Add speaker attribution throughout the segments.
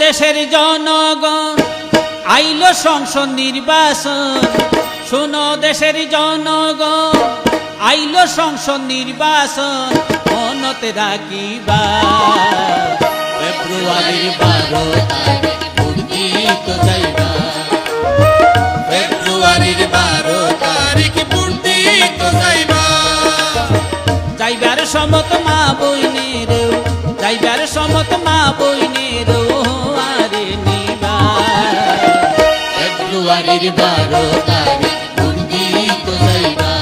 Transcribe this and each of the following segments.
Speaker 1: দেশের জনগণ আইল সংসদ নির্বাচন, শোনো দেশের জনগণ আইল সংসদ নির্বাচন, মনতে রাখিবা ফেব্রুয়ারির 12 তারিখ ভোট দিতে যাইবা,
Speaker 2: ফেব্রুয়ারির 12 তারিখ ভোট দিতে যাইবা।
Speaker 1: যাইবার সমত মা বইনের, যাইবার সমত মা বইনের আরে নিবা
Speaker 2: ফেব্রুয়ারির 12 তারিখ ভোট দিতে যাইবা,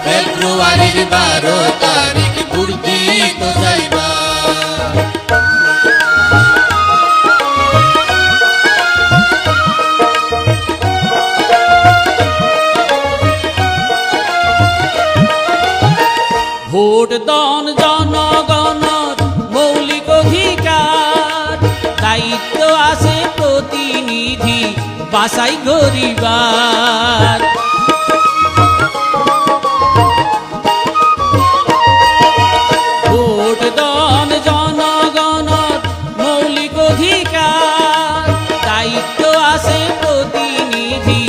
Speaker 2: ফেব্রুয়ারির 12 তারিখ ভোট দিতে যাইবা।
Speaker 1: ভোট দান জনগণের মৌলিক অধিকার, দায়িত্ব আছে প্রতিনিধি বাছাই করিবার। ভোট দান জনগণের মৌলিক অধিকার, দায়িত্ব আছে প্রতিনিধি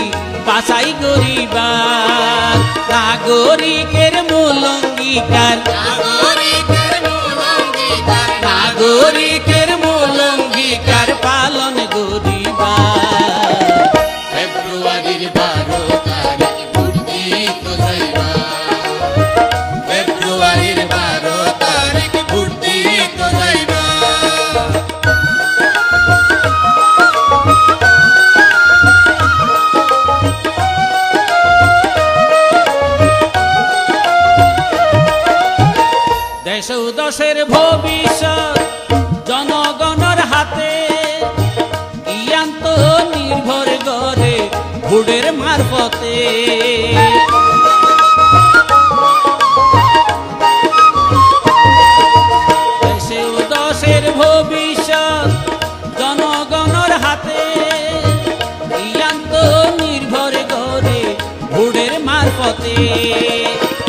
Speaker 1: বাছাই করিবার। নাগরিকের মূল অঙ্গীকার, নাগরিকের মূল অঙ্গীকার পালন করিবার।
Speaker 2: ফেব্রুয়ারির 12 তারিখ ভোট দিতে যাইবা, ফেব্রুয়ারির 12 তারিখ ভোট দিতে যাইবা।
Speaker 1: দেশ ও দেশের ভবিষ্যৎ জনগণের হাতে, ইয়ান্ত নির্ভর করে ভোটের মারফতে। দেশে ও দেশের ভবিষ্যৎ জনগণের হাতে, ইয়ান্ত নির্ভর করে ভোটের মারফতে।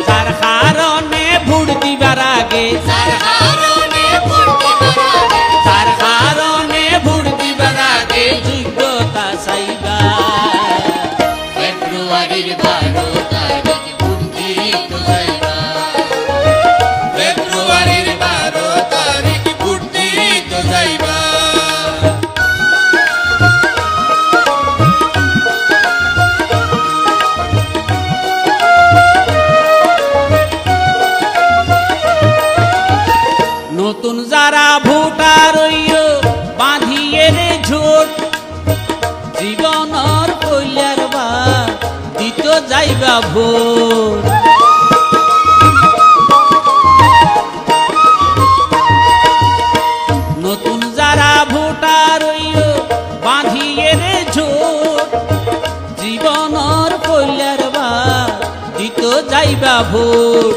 Speaker 1: যার কারণে ভোট দিবার আগে,
Speaker 2: যার কারণে ভোট দিবার আগে,
Speaker 1: যার কারণে ভোট দিবার আগে যোগ্যতা চাইবা।
Speaker 2: ফেব্রুয়ারির 12 তারিখ ভোট দিতে যাইবা, ফেব্রুয়ারির 12 তারিখ ভোট দিতে যাইবা।
Speaker 1: নতুন যারা ভোটার বাঁধিয়ে রে ঝোট, জীবনর কইলার বা দিত যাইবা ভোট। নতুন যারা ভোটার বাঁধিয়ে রে ঝোট, জীবনর কইলার বা দিত যাইবা ভোট।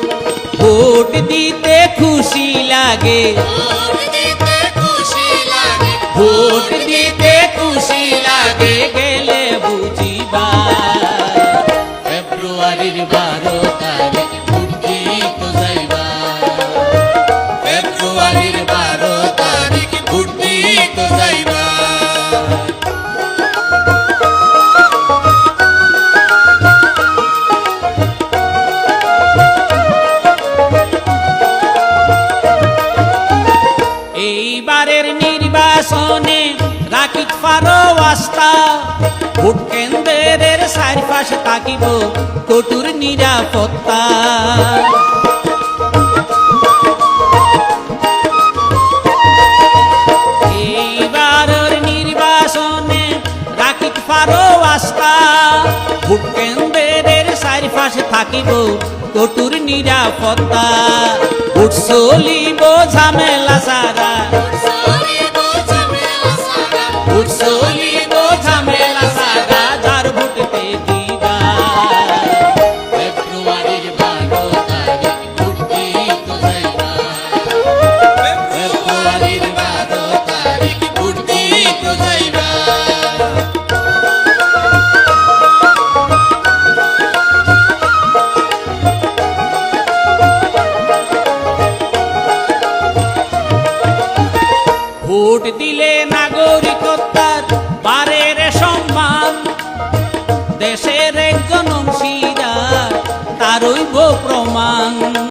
Speaker 1: ভোট দিতে খুশি লাগে,
Speaker 2: ভোট দিতে খুশি লাগে,
Speaker 1: ভোট দিতে খুশি লাগে গেলে বুঝিবা।
Speaker 2: ফেব্রুয়ারির 12 তারিখ ভোট দিতে যাইবা, ফেব্রুয়ারির 12 তারিখ ভোট দিতে যাইবা।
Speaker 1: এইবারের নির্বাচনে রাখিত পারো আস্থা, ভোট কেন্দ্রের চারিপাশে থাকিব কঠোর নিরাপত্তা। এইবারের নির্বাচনে রাখিত পারো আস্থা, ভোট কেন্দ্রের চারিপাশে থাকিব কঠোর নিরাপত্তা। ভোট চলিব ঝামেলা সারা, ভোট চলিব ঝামেলা সারা, যার ভোটতে দিবা।
Speaker 2: ফেব্রুয়ারির 12 তারিখ ভোট দিতে যাইবা, ফেব্রুয়ারির 12 তারিখ ভোট দিতে যাইবা।
Speaker 1: দিলে নাগরিকতার বারের সম্মান, দেশের একজন অংশীদার তারই প্রমাণ।